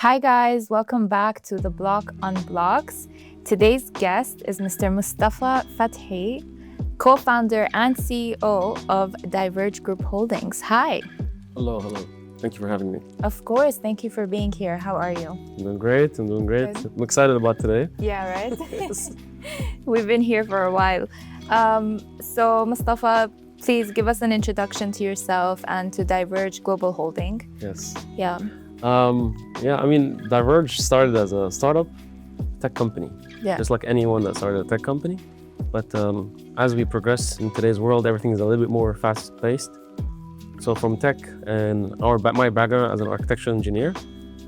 Hi guys, welcome back to TheBlock Unblocks. Today's guest is Mr. Mostafa Fathy, co-founder and CEO of Diverge Group Holdings. Hi. Hello. Thank you for having me. Of course, thank you for being here. How are you? I'm doing great. Good. I'm excited about today. Yeah, right? We've been here for a while. So Mostafa, please give us an introduction to yourself and to Diverge Global Holding. Yes. Yeah. Diverge started as a startup tech company. Yeah. Just like anyone that started a tech company. But as we progress in today's world, everything is a little bit more fast-paced. So from tech and my background as an architectural engineer,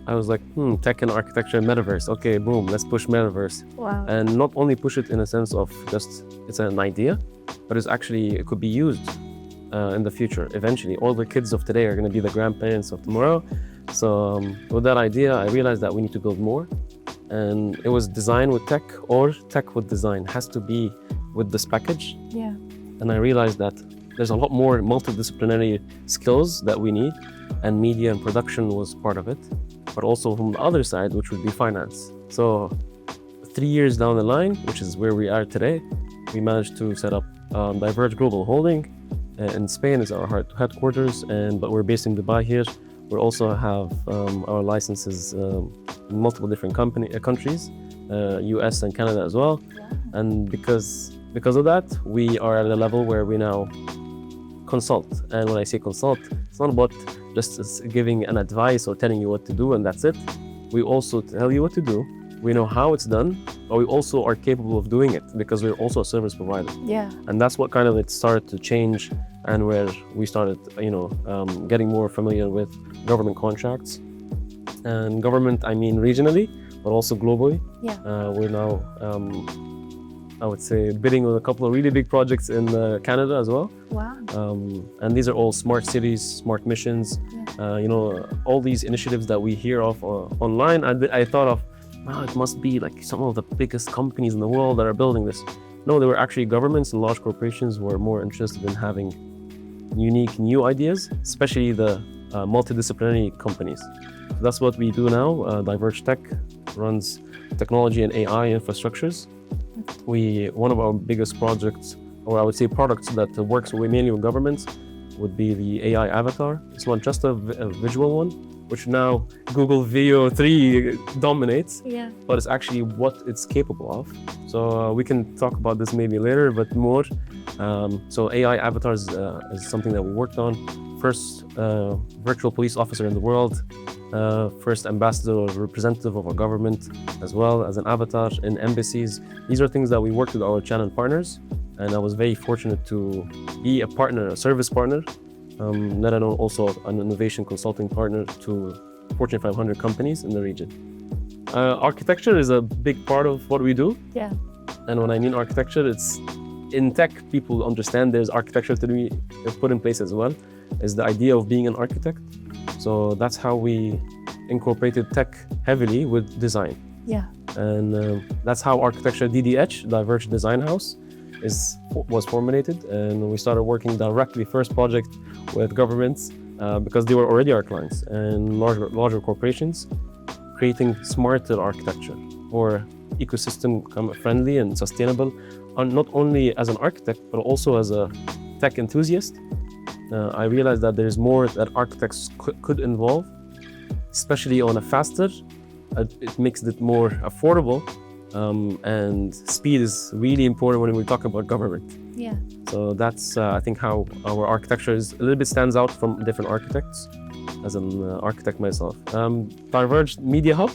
I was like, tech and architecture and metaverse. Okay, boom, let's push metaverse. Wow. And not only push it in a sense of just it's an idea, but it could be used in the future. Eventually, all the kids of today are going to be the grandparents of tomorrow. So with that idea, I realized that we need to build more. And it was design with tech or tech with design. It has to be with this package. Yeah. And I realized that there's a lot more multidisciplinary skills that we need, and media and production was part of it. But also from the other side, which would be finance. So 3 years down the line, which is where we are today, we managed to set up Diverge Global Holding. In Spain is our headquarters, but we're based in Dubai here. We also have our licenses in multiple different countries, US and Canada as well. Yeah. And because of that, we are at a level where we now consult. And when I say consult, it's not about just giving an advice or telling you what to do and that's it. We also tell you what to do. We know how it's done, but we also are capable of doing it because we're also a service provider. Yeah. And that's what kind of it started to change, and where we started, getting more familiar with government contracts. And government, I mean regionally, but also globally. Yeah. We're now, I would say, bidding on a couple of really big projects in Canada as well. Wow. And these are all smart cities, smart missions, all these initiatives that we hear of online. I thought of, wow, it must be like some of the biggest companies in the world that are building this. No, they were actually governments and large corporations who were more interested in having unique new ideas, especially the multidisciplinary companies. So that's what we do now. Diverge Tech runs technology and AI infrastructures. One of our biggest projects, or I would say products that works mainly with governments, would be the AI avatar. It's not just a visual one, which now Google Veo 3 dominates, Yeah. but it's actually what it's capable of. So we can talk about this maybe later, but more. So AI avatars is something that we worked on. First virtual police officer in the world, first ambassador or representative of our government, as well as an avatar in embassies. These are things that we worked with our channel partners, and I was very fortunate to be a partner, a service partner, let alone also an innovation consulting partner to Fortune 500 companies in the region. Architecture is a big part of what we do. Yeah. And when I mean architecture, it's in tech, people understand there's architecture to be put in place as well, is the idea of being an architect. So that's how we incorporated tech heavily with design. Yeah. And that's how architecture DDH, Diverge Design House, was formulated. And we started working directly, first project with governments, because they were already our clients, and larger corporations, creating smarter architecture or ecosystem friendly and sustainable, not only as an architect, but also as a tech enthusiast. I realized that there's more that architects could involve, especially on a faster. It makes it more affordable, and speed is really important when we talk about government. Yeah. So that's, I think, how our architecture is a little bit stands out from different architects, as an architect myself. Diverge Media Hub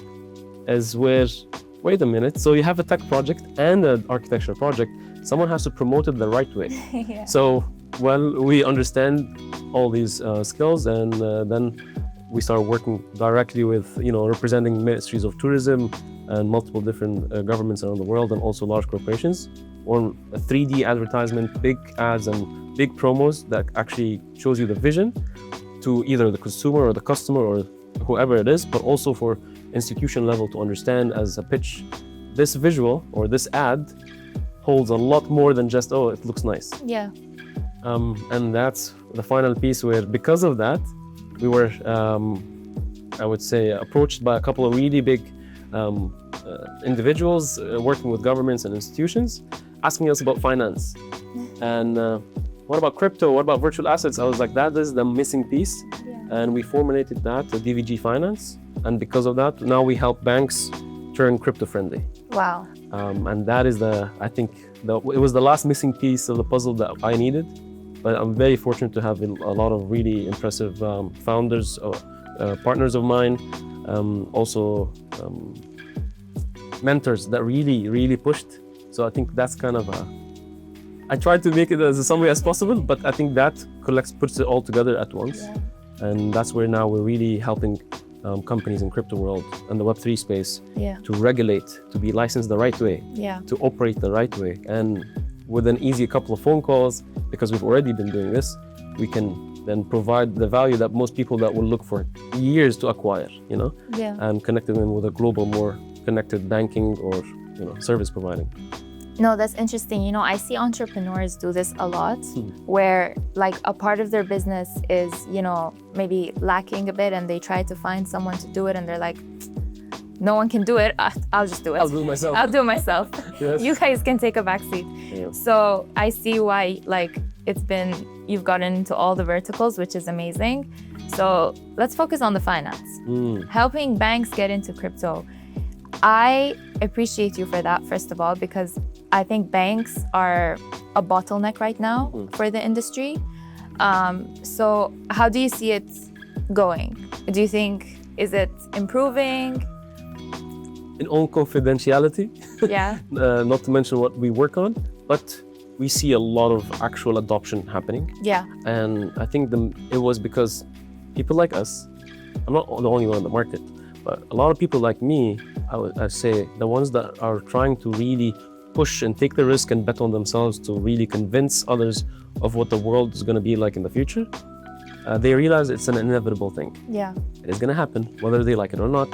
is where, wait a minute, so you have a tech project and an architecture project. Someone has to promote it the right way. Yeah. So, we understand all these skills, and then we started working directly with, representing ministries of tourism and multiple different governments around the world, and also large corporations, on a 3D advertisement, big ads and big promos that actually shows you the vision to either the consumer or the customer or whoever it is, but also for institution level to understand as a pitch, this visual or this ad holds a lot more than just, oh, it looks nice. Yeah. And that's the final piece where, because of that, we were I would say, approached by a couple of really big individuals working with governments and institutions, asking us about finance. And what about crypto? What about virtual assets? I was like, that is the missing piece. And we formulated that to DVG Finance. And because of that, now we help banks turn crypto friendly. Wow. And that is it was the last missing piece of the puzzle that I needed. But I'm very fortunate to have a lot of really impressive founders, partners of mine, also mentors that really, really pushed. So I think that's kind of I tried to make it as a summary as possible, but I think that puts it all together at once. Yeah. And that's where now we're really helping companies in crypto world and the Web3 space to regulate, to be licensed the right way, to operate the right way. And with an easy couple of phone calls, because we've already been doing this, we can then provide the value that most people that will look for years to acquire, and connecting them with a global, more connected banking or, service providing. No, that's interesting. I see entrepreneurs do this a lot, where like a part of their business is, maybe lacking a bit, and they try to find someone to do it, and they're like, no one can do it. I'll just do it. I'll do it myself. I'll do it myself. Yes. You guys can take a backseat. Yeah. So I see why, you've gotten into all the verticals, which is amazing. So let's focus on the finance. Helping banks get into crypto. I appreciate you for that, first of all, because I think banks are a bottleneck right now for the industry. So how do you see it going? Do you think, is it improving? In all confidentiality, Yeah. not to mention what we work on, but we see a lot of actual adoption happening. Yeah. And I think it was because people like us, I'm not the only one in the market, but a lot of people like me, I'd say the ones that are trying to really push and take the risk and bet on themselves to really convince others of what the world is going to be like in the future, they realize it's an inevitable thing. Yeah. It is going to happen, whether they like it or not.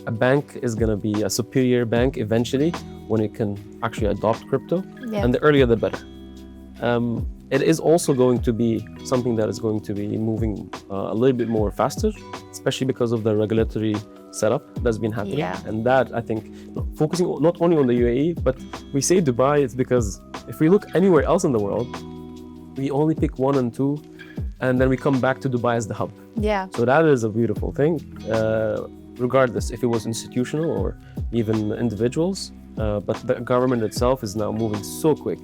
A bank is going to be a superior bank eventually when it can actually adopt crypto, and the earlier the better. It is also going to be something that is going to be moving a little bit more faster, especially because of the regulatory setup that's been happening. Yeah. And that, I think, focusing not only on the UAE, but we say Dubai, it's because if we look anywhere else in the world, we only pick one and two, and then we come back to Dubai as the hub. Yeah. So that is a beautiful thing, regardless if it was institutional or even individuals. But the government itself is now moving so quick.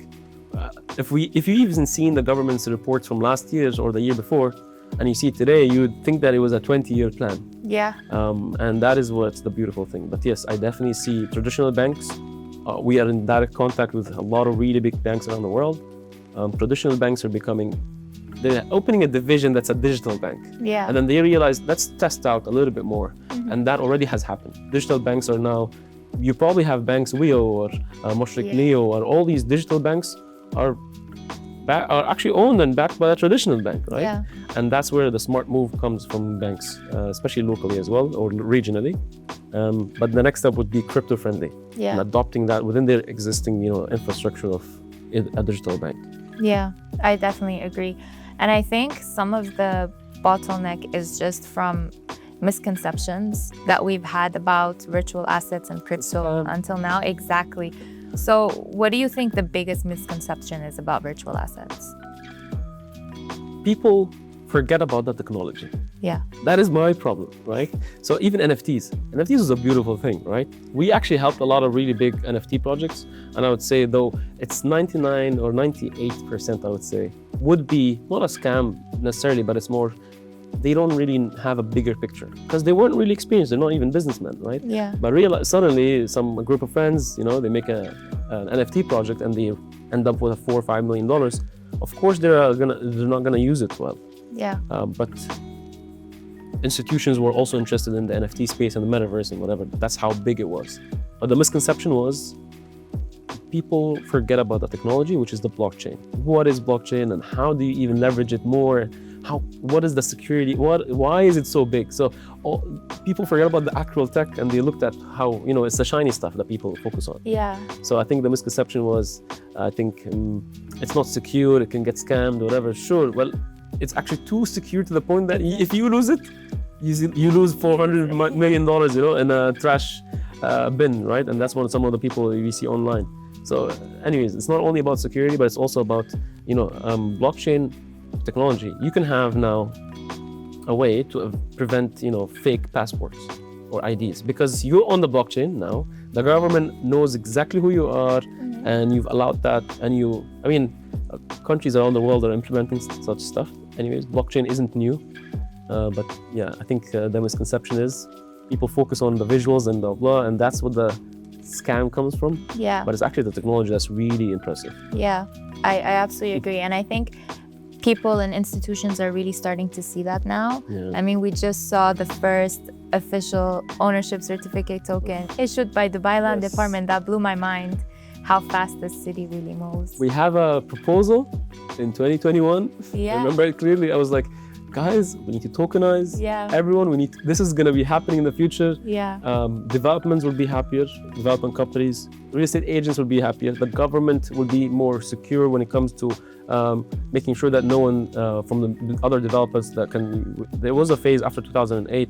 If you even seen the government's reports from last year or the year before, and you see it today, you would think that it was a 20-year plan. Yeah. And that is what's the beautiful thing. But yes, I definitely see traditional banks. We are in direct contact with a lot of really big banks around the world. Traditional banks are they're opening a division that's a digital bank. Yeah. And then they realize, let's test out a little bit more. And that already has happened. Digital banks are now, you probably have banks Weo or Mushrik Neo, or all these digital banks are actually owned and backed by a traditional bank, right? Yeah. And that's where the smart move comes from banks, especially locally as well, or regionally. But the next step would be crypto friendly, and adopting that within their existing, infrastructure of a digital bank. Yeah, I definitely agree. And I think some of the bottleneck is just from misconceptions that we've had about virtual assets and crypto until now. Exactly. So what do you think the biggest misconception is about virtual assets? People forget about the technology. Yeah. That is my problem, right? So even NFTs is a beautiful thing, right? We actually helped a lot of really big NFT projects. And I would say, though, it's 99 or 98%, I would say, would be not a scam necessarily, but it's more, they don't really have a bigger picture because they weren't really experienced. They're not even businessmen, right? Yeah. But suddenly a group of friends, they make an NFT project and they end up with $4 or $5 million. Of course, they're not gonna use it well. Yeah. But institutions were also interested in the NFT space and the metaverse and whatever. That's how big it was. But the misconception was people forget about the technology, which is the blockchain. What is blockchain and how do you even leverage it more? What is the security? Why is it so big? So people forget about the actual tech and they looked at how, it's the shiny stuff that people focus on. Yeah. So I think the misconception was, it's not secure, it can get scammed, whatever. Sure, well, it's actually too secure to the point that if you lose it, you lose $400 million, you know, in a trash bin, right? And that's some of the people we see online. So anyways, it's not only about security, but it's also about, you know, blockchain technology. You can have now a way to prevent, you know, fake passports or IDs, because you're on the blockchain now. The government knows exactly who you are, and you've allowed that. And countries around the world are implementing such stuff. Anyways, blockchain isn't new, but yeah, I think the misconception is people focus on the visuals and the blah, and that's what the scam comes from. Yeah. But it's actually the technology that's really impressive. Yeah, I absolutely agree. And I think people and institutions are really starting to see that now. Yeah. I mean, we just saw the first official ownership certificate token issued by Dubai Land Department. That blew my mind, how fast this city really moves. We have a proposal in 2021. Yeah. I remember it clearly. I was like, guys, we need to tokenize. Yeah. Everyone, this is going to be happening in the future. Yeah. Developments will be happier. Development companies, real estate agents will be happier. The government will be more secure when it comes to making sure that no one from the other developers that can. There was a phase after 2008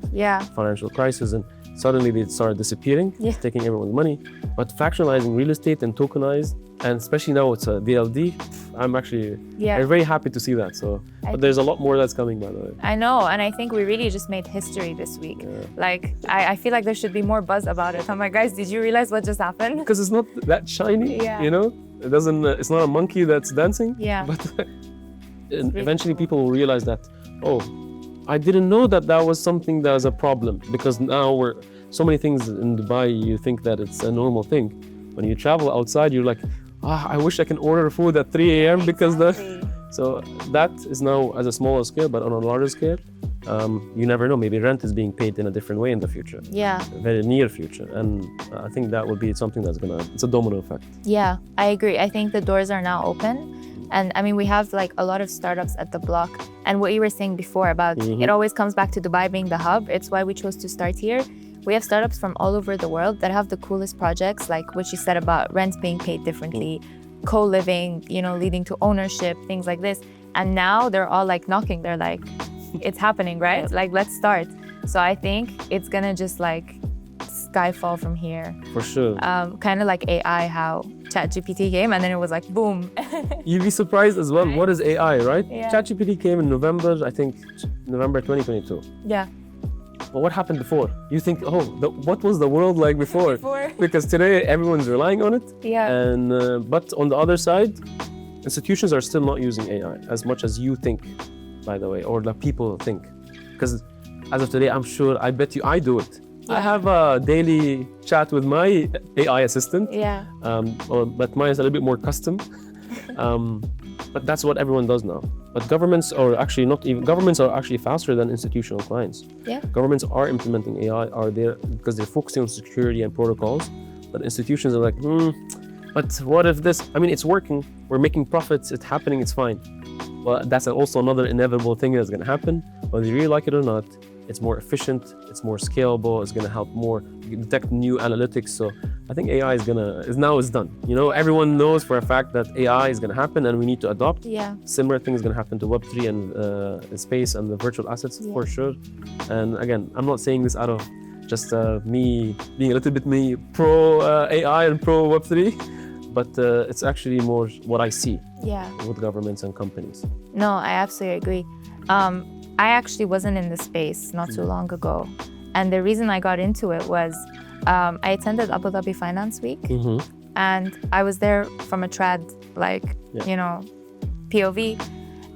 financial crisis, and suddenly they started disappearing, taking everyone's money. But fractionalizing real estate and tokenized, and especially now it's a DLD, I'm very happy to see that. So, but there's a lot more that's coming, by the way. I know, and I think we really just made history this week. Yeah. Like, I feel like there should be more buzz about it. I'm like, guys, did you realize what just happened? Because it's not that shiny, you know? It doesn't. It's not a monkey that's dancing. Yeah. But eventually people will realize that, oh, I didn't know that was something that was a problem, because now so many things in Dubai, you think that it's a normal thing. When you travel outside, you're like, I wish I can order food at 3 a.m. because so that is now as a smaller scale, but on a larger scale, you never know. Maybe rent is being paid in a different way in the future. Yeah. Very near future. And I think that would be something it's a domino effect. Yeah, I agree. I think the doors are now open. And I mean, we have like a lot of startups at TheBlock. And what you were saying before about it always comes back to Dubai being the hub. It's why we chose to start here. We have startups from all over the world that have the coolest projects, like what you said about rent being paid differently, co-living, you know, leading to ownership, things like this. And now they're all like knocking. They're like, it's happening, right? Like, let's start. So I think it's gonna just like skyfall from here. For sure. Kind of like AI, how ChatGPT came and then it was like, boom. You'd be surprised as well. What is AI, right? Yeah. ChatGPT came in November 2022. Yeah. But what happened before? You think, what was the world like before? Because today everyone's relying on it. Yeah. And but on the other side, institutions are still not using AI as much as you think, by the way, or the people think. Because as of today, I bet you I do it. Yeah. I have a daily chat with my AI assistant. Yeah. But mine is a little bit more custom. But that's what everyone does now. But governments are actually faster than institutional clients. Yeah. Governments are implementing AI, are there because they're focusing on security and protocols. But institutions are like, but what if this? I mean, it's working. We're making profits. It's happening. It's fine. Well, that's also another inevitable thing that's going to happen, whether you really like it or not. It's more efficient. It's more scalable. It's going to help more detect new analytics. So I think AI is done. You know, everyone knows for a fact that AI is going to happen, and we need to adopt. Yeah. Similar things going to happen to Web3 and space and the virtual assets for sure. And again, I'm not saying this out of just me being a little bit pro AI and pro Web3, but it's actually more what I see with governments and companies. No, I absolutely agree. I actually wasn't in the space not too long ago. And the reason I got into it was I attended Abu Dhabi Finance Week. And I was there from a trad, you know, POV.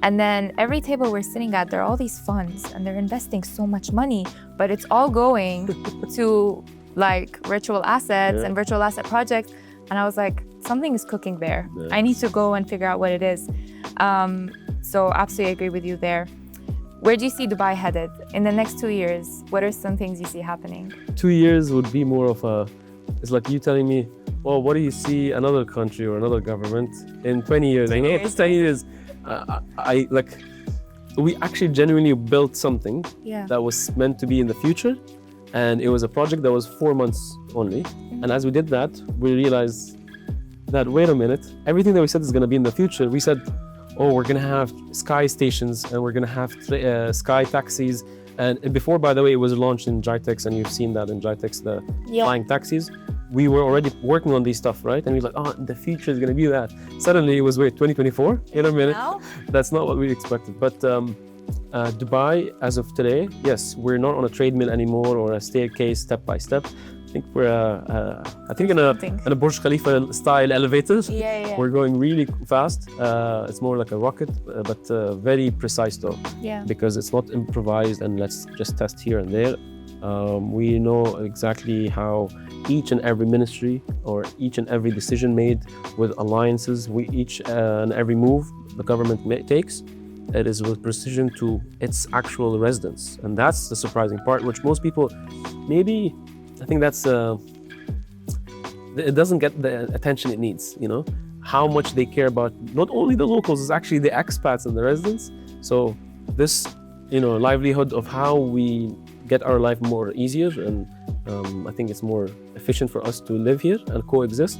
And then every table we're sitting at, there are all these funds and they're investing so much money, but it's all going to like virtual assets and virtual asset projects. And I was like, something is cooking there. I need to go and figure out what it is. So absolutely agree with you there. Where do you see Dubai headed in the next 2 years? What are some things you see happening? 2 years would be more of it's like you telling me, well, what do you see another country or another government in 20 years? 20 years. 10 years. We actually genuinely built something that was meant to be in the future. And it was a project that was 4 months only. And as we did that, we realized that, wait a minute, everything that we said is going to be in the future. We said, we're going to have sky stations and we're going to have sky taxis And before, by the way, it was launched in GITEX, and you've seen that in GITEX, the flying taxis. We were already working on these stuff, right? And we were like, oh, the future is going to be that. Suddenly it was, 2024? In a minute. Now? That's not what we expected. But Dubai, as of today, yes, we're not on a treadmill anymore or a staircase step by step. I think we're, in a Burj Khalifa style elevator. Yeah. We're going really fast. It's more like a rocket, but very precise though. Yeah. Because it's not improvised and let's just test here and there. We know exactly how each and every ministry or each and every decision made with alliances, each and every move the government takes, it is with precision to its actual residents. And that's the surprising part, which most people, maybe, I think that's, it doesn't get the attention it needs, how much they care about not only the locals, it's actually the expats and the residents. So this, livelihood of how we get our life more easier, and I think it's more efficient for us to live here and coexist.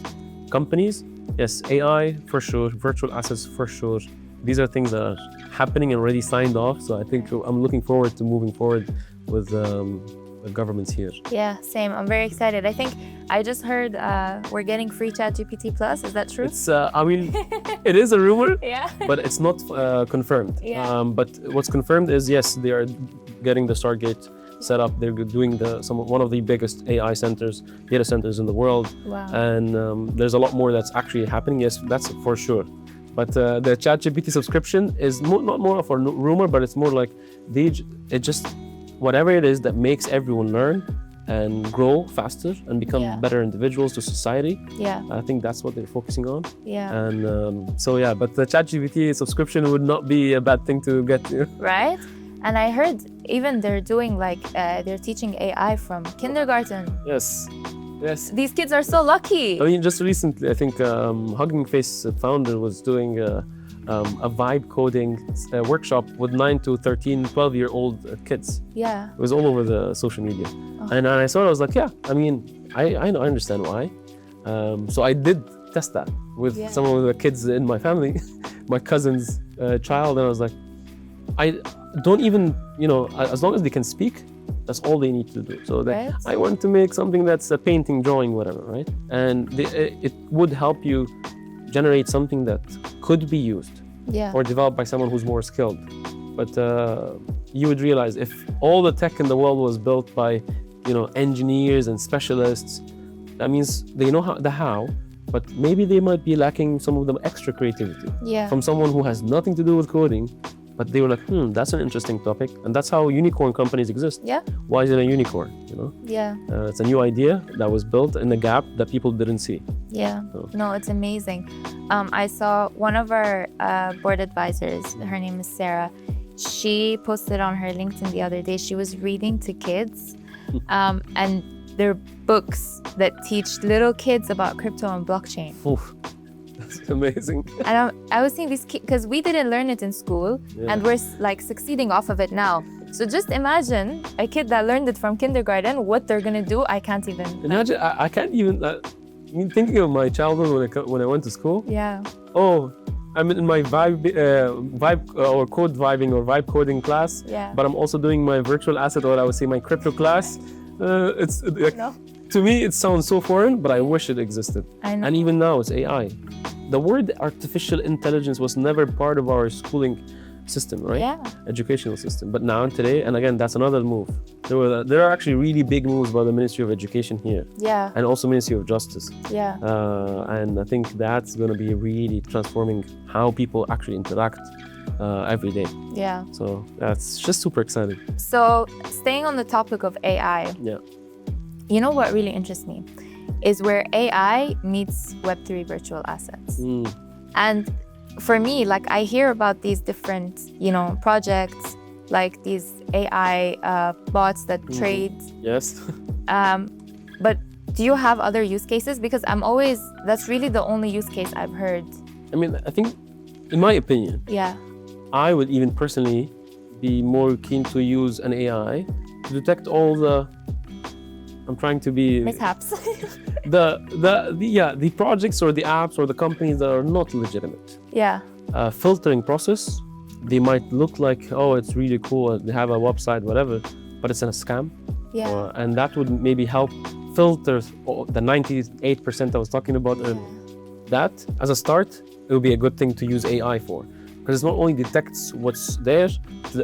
Companies, yes, AI for sure, virtual assets for sure. These are things that are happening and already signed off. So I think I'm looking forward to moving forward with the governments here. Yeah, same. I'm very excited. I think I just heard we're getting free ChatGPT Plus. Is that true? It's, it is a rumor, but it's not confirmed. Yeah. But what's confirmed is, yes, they are getting the Stargate set up. They're doing one of the biggest AI data centers in the world. Wow. And there's a lot more that's actually happening. Yes, that's for sure. But the ChatGPT subscription is not more of a rumor, but it's more like whatever it is that makes everyone learn and grow faster and become better individuals to society. Yeah. I think that's what they're focusing on. Yeah. And but the ChatGPT subscription would not be a bad thing to get to. Right? And I heard even they're doing they're teaching AI from kindergarten. Yes. These kids are so lucky. I mean, just recently, I think Hugging Face founder was doing a vibe coding workshop with 9 to 13, 12-year-old kids. Yeah. It was all over the social media. Oh. And I saw it, I was like, I understand why. So I did test that with some of the kids in my family, my cousin's child, and I was like, I don't even, as long as they can speak, that's all they need to do. So I want to make something that's a painting, drawing, whatever, right? And it would help you generate something that could be used or developed by someone who's more skilled. But you would realize if all the tech in the world was built by, engineers and specialists, that means they know how, but maybe they might be lacking some of the extra creativity from someone who has nothing to do with coding. But they were like, that's an interesting topic. And that's how unicorn companies exist. Yeah. Why is it a unicorn, Yeah. It's a new idea that was built in a gap that people didn't see. Yeah. So. No, it's amazing. I saw one of our board advisors, her name is Sarah. She posted on her LinkedIn the other day, she was reading to kids and they're books that teach little kids about crypto and blockchain. Oof. That's amazing. And I was seeing these kids, because we didn't learn it in school and we're succeeding off of it now. So just imagine a kid that learned it from kindergarten, what they're gonna do, I can't even. Imagine, I can't even, thinking of my childhood when I went to school. Yeah. Oh, I'm in my vibe or code vibing or vibe coding class, but I'm also doing my virtual asset, or I would say my crypto class. To me, it sounds so foreign, but I wish it existed. I know. And even now, it's AI. The word artificial intelligence was never part of our schooling system, right? Yeah. Educational system. But now, today, and again, that's another move. There are actually really big moves by the Ministry of Education here. Yeah. And also Ministry of Justice. Yeah. And I think that's going to be really transforming how people actually interact every day. Yeah. So that's just super exciting. So staying on the topic of AI. Yeah. You know what really interests me is where AI meets Web3 virtual assets. And for me, I hear about these different, projects, like these AI bots that trade. Yes. But do you have other use cases? Because that's really the only use case I've heard. I think, in my opinion, I would even personally be more keen to use an AI to detect all the I'm trying to be mishaps. the projects or the apps or the companies that are not legitimate. Yeah. Filtering process they might look like, oh, it's really cool, they have a website, whatever, but it's a scam. Yeah. And that would maybe help filter the 98% I was talking about. That, as a start, it would be a good thing to use AI for. Because it not only detects what's there,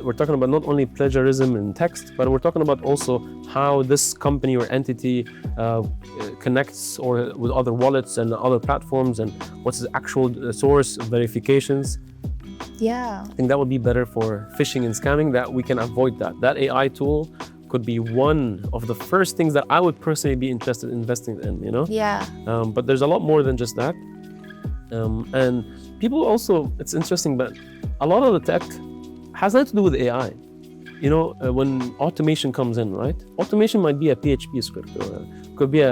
we're talking about not only plagiarism in text, but we're talking about also how this company or entity connects or with other wallets and other platforms, and what's the actual source of verifications. Yeah. I think that would be better for phishing and scamming, that we can avoid that. That AI tool could be one of the first things that I would personally be interested in investing in, you know? Yeah. But there's a lot more than just that. And people also, it's interesting, but a lot of the tech has nothing to do with AI. You know, when automation comes in, right? Automation might be a PHP script, or could be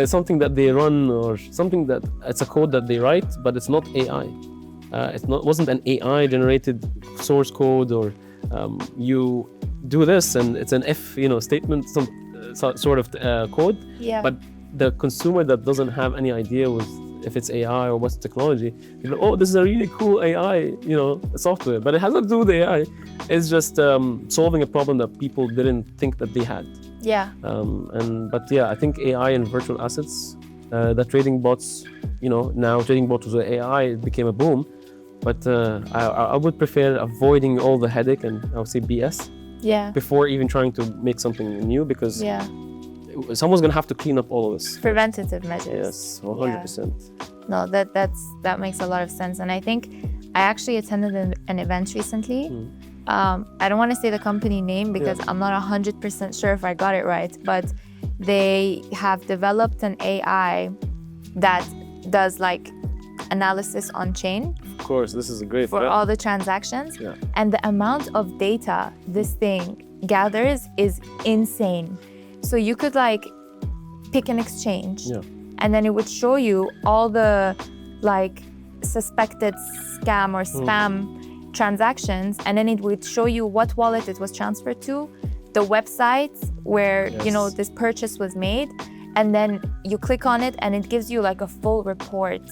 something that they run, or something that it's a code that they write, but it's not AI. Wasn't an AI generated source code, or you do this and it's an if statement, some sort of code. Yeah. But the consumer that doesn't have any idea with if it's AI or what's technology, you know, oh, this is a really cool AI, software, but it has nothing to do with AI. It's just solving a problem that people didn't think that they had. Yeah. But I think AI and virtual assets, the trading bots, now trading bots with AI, it became a boom. But I would prefer avoiding all the headache and I would say BS. Yeah. Before even trying to make something new, because someone's gonna have to clean up all of this. Preventative measures. Yes, 100%. No, that makes a lot of sense. And I think I actually attended an event recently. I don't want to say the company name because I'm not 100% sure if I got it right, but they have developed an AI that does like analysis on chain. Of course, this is a great for all the transactions. And the amount of data this thing gathers is insane. So you could like pick an exchange and then it would show you all the like suspected scam or spam transactions, and then it would show you what wallet it was transferred to, the website where this purchase was made, and then you click on it and it gives you like a full report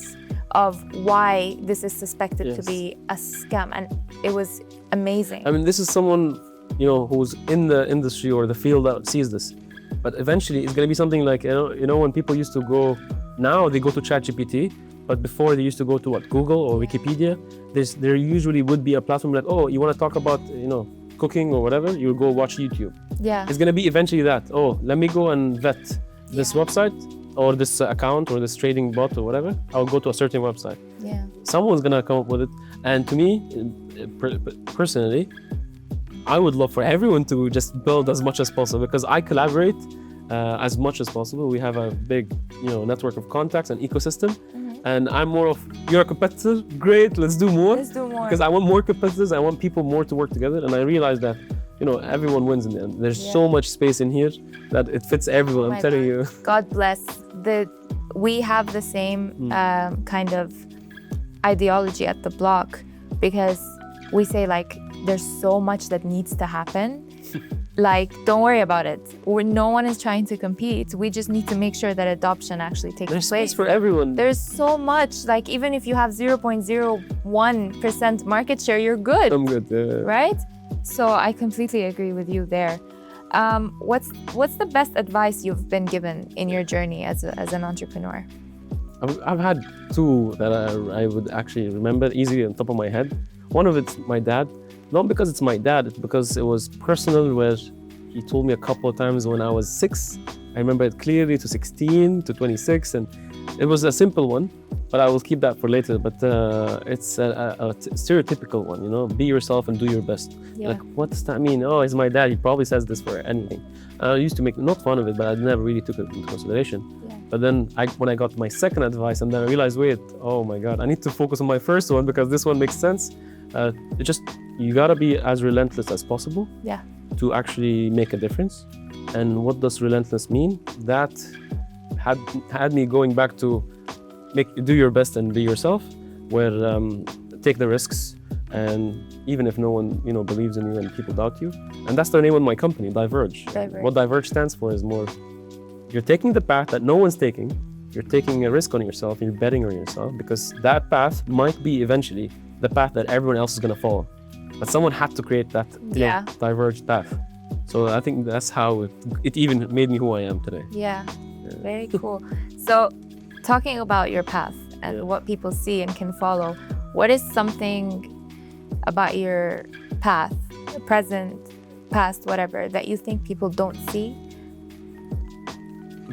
of why this is suspected to be a scam. And it was amazing. I mean, this is someone who's in the industry or the field that sees this. But eventually it's going to be something like, when people used to go, now they go to ChatGPT, but before they used to go to what, Google or Wikipedia. There usually would be a platform like, oh, you want to talk about, cooking or whatever, you go watch YouTube. Yeah. It's going to be eventually that, oh, let me go and vet this website or this account or this trading bot or whatever. I'll go to a certain website. Yeah. Someone's going to come up with it. And to me, personally, I would love for everyone to just build as much as possible, because I collaborate as much as possible. We have a big, network of contacts and ecosystem. And I'm more of, you're a competitor, great, let's do more. Let's do more. Because I want more competitors, I want people more to work together. And I realize that, everyone wins in the end. There's so much space in here that it fits everyone, I'm telling you. God bless. We have the same kind of ideology at TheBlock, because we say like, there's so much that needs to happen. Like, don't worry about it. No one is trying to compete. We just need to make sure that adoption actually takes place. There's space for everyone. There's so much. Like, even if you have 0.01% market share, you're good. I'm good. Right? So I completely agree with you there. What's the best advice you've been given in your journey as an entrepreneur? I've had two that I would actually remember easily on top of my head. One of it's my dad. Not because it's my dad, it's because it was personal, where he told me a couple of times when I was 6. I remember it clearly, to 16, to 26, and it was a simple one, but I will keep that for later. But it's a stereotypical one, be yourself and do your best. Like, what does that mean? Oh, it's my dad, he probably says this for anything. I used to make not fun of it, but I never really took it into consideration. But then when I got my second advice, and then I realized, wait, oh my God, I need to focus on my first one because this one makes sense. You gotta be as relentless as possible to actually make a difference. And what does relentless mean? That had me going back to do your best and be yourself, where take the risks, and even if no one believes in you and people doubt you. And that's the name of my company, Diverge. What Diverge stands for is more, you're taking the path that no one's taking. You're taking a risk on yourself, and you're betting on yourself, because that path might be eventually the path that everyone else is going to follow. But someone had to create that diverged path. So I think that's how it even made me who I am today. Yeah. Very cool. So talking about your path and what people see and can follow, what is something about your path, present, past, whatever, that you think people don't see?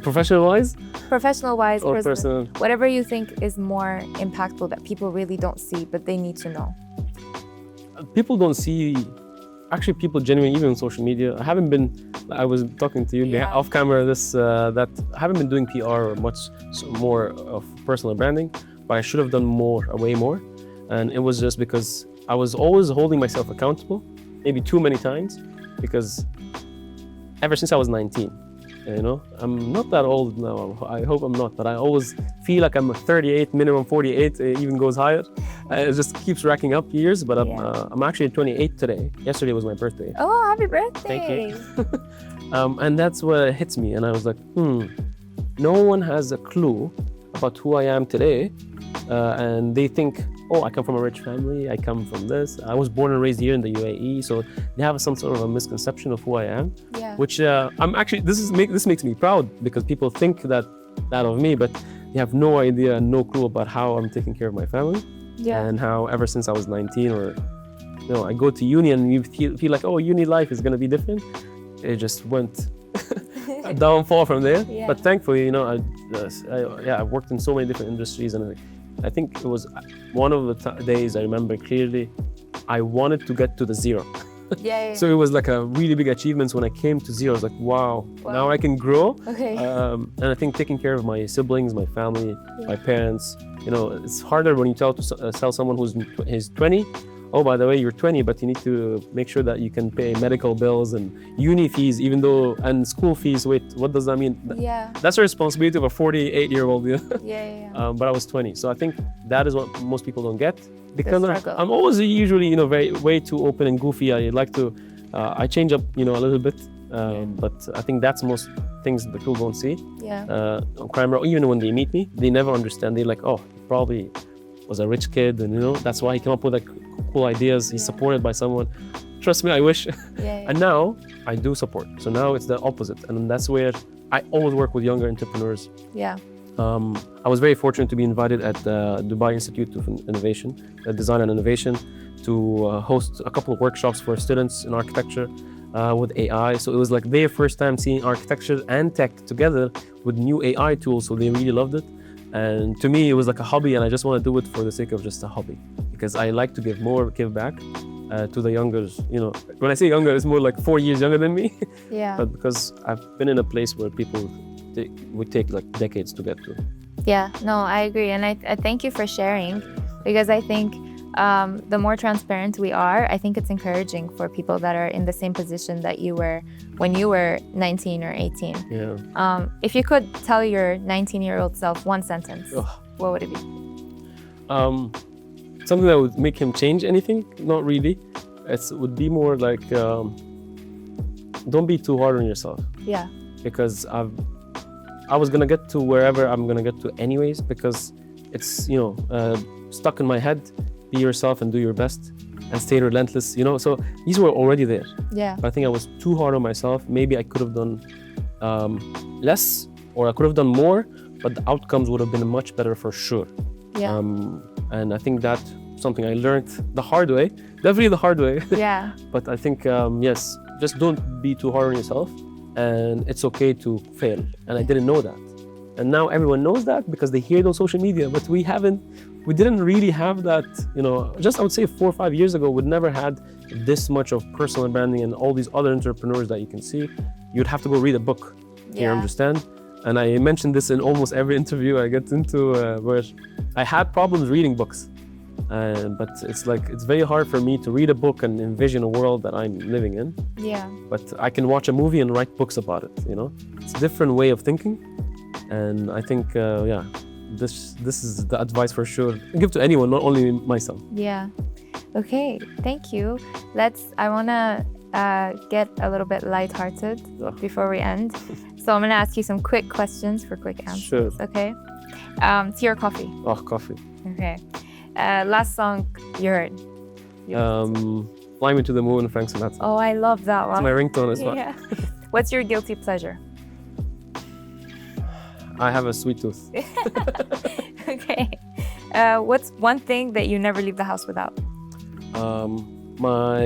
Professional-wise? Professional-wise or personal? Whatever you think is more impactful that people really don't see, but they need to know. People don't see, actually people genuinely, even on social media, I was talking to you off camera that I haven't been doing PR or much more of personal branding, but I should have done more, way more. And it was just because I was always holding myself accountable, maybe too many times, because ever since I was 19, I'm not that old now. I hope I'm not, but I always feel like I'm 38, minimum 48, it even goes higher. It just keeps racking up years, but I'm actually 28 today. Yesterday was my birthday. Oh, happy birthday! Thank you. And that's what hits me, and I was like, no one has a clue about who I am today, and they think, oh, I come from a rich family, I come from this. I was born and raised here in the UAE, so they have some sort of a misconception of who I am, which I'm actually, this makes me proud because people think that of me, but they have no idea, no clue about how I'm taking care of my family. And how ever since I was 19 or, I go to uni and you feel like, oh, uni life is going to be different. It just went downfall from there. But thankfully, I worked in so many different industries, and I think it was one of the days I remember clearly, I wanted to get to the zero. So it was like a really big achievement when I came to zero. I was like, wow. Now I can grow. And I think taking care of my siblings, my family, my parents, it's harder when you tell someone who's 20, oh, by the way, you're 20, but you need to make sure that you can pay medical bills and uni fees, and school fees. Wait, what does that mean? That's a responsibility of a 48-year-old. But I was 20. So I think that is what most people don't get. Because I'm always usually, way too open and goofy. I like to, I change up, a little bit. But I think that's most things that people don't see. On camera, even when they meet me, they never understand. They're like, oh, he probably was a rich kid, and that's why he came up with cool ideas. He's supported by someone. Trust me, I wish. And now I do support. So now it's the opposite, and that's where I always work with younger entrepreneurs. I was very fortunate to be invited at the Dubai Institute of Innovation, Design and Innovation, to host a couple of workshops for students in architecture with AI. So it was like their first time seeing architecture and tech together with new AI tools. So they really loved it. And to me, it was like a hobby, and I just want to do it for the sake of just a hobby, because I like to give back to the youngers. When I say younger, it's more like 4 years younger than me. But because I've been in a place where people would take like decades to get to. No, I agree. And I thank you for sharing, because I think the more transparent we are, I think it's encouraging for people that are in the same position that you were when you were 19 or 18. If you could tell your 19-year-old self one sentence, what would it be? Something that would make him change anything? Not really. It would be more like, don't be too hard on yourself. Because I was gonna get to wherever I'm gonna get to anyways, because it's stuck in my head. Be yourself and do your best and stay relentless. So these were already there. But I think I was too hard on myself. Maybe I could have done less, or I could have done more, but the outcomes would have been much better for sure. And I think that's something I learned the hard way. Definitely the hard way. But I think yes, just don't be too hard on yourself. And it's okay to fail. And I didn't know that. And now everyone knows that because they hear it on social media, but we didn't really have that, just I would say 4 or 5 years ago, we'd never had this much of personal branding and all these other entrepreneurs that you can see. You'd have to go read a book to understand. And I mentioned this in almost every interview I get into, where I had problems reading books. But it's very hard for me to read a book and envision a world that I'm living in. But I can watch a movie and write books about it, It's a different way of thinking. And I think, this is the advice for sure. I give to anyone, not only myself. Okay, thank you. I want to get a little bit lighthearted before we end. So I'm going to ask you some quick questions for quick answers. Sure. Okay? Tea or coffee? Oh, coffee. Okay. Last song you heard? Fly Me to the Moon, Frank Sinatra. Oh, I love that It's one. my ringtone as well. Yeah. What's your guilty pleasure? I have a sweet tooth. Okay. What's one thing that you never leave the house without? My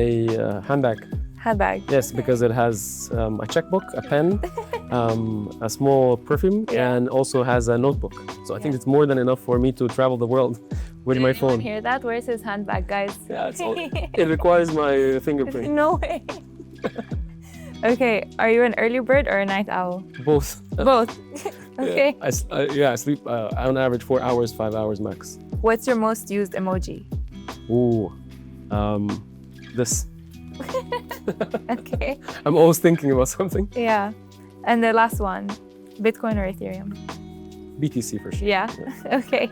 handbag. Handbag. Yes, because it has a checkbook, a pen, a small perfume, Yeah. and also has a notebook. So I think it's more than enough for me to travel the world with Did my anyone phone. hear that? Where's his handbag, guys? Yeah, it requires my fingerprint. No way. Okay, are you an early bird or a night owl? Both. Both. Okay. I sleep on average 4 hours, 5 hours max. What's your most used emoji? Ooh, this. Okay. I'm always thinking about something. Yeah. And the last one, Bitcoin or Ethereum? BTC for sure. Yeah. Okay.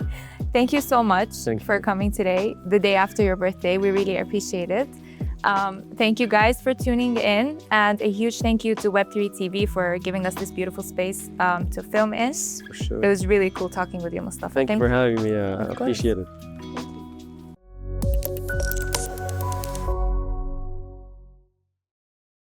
Thank you so much Thank you. for coming today, the day after your birthday. We really appreciate it. Thank you guys for tuning in, and a huge thank you to Web3 TV for giving us this beautiful space to film in. For sure. It was really cool talking with you, Mustafa. Thank you for having me. Of course. Appreciate it.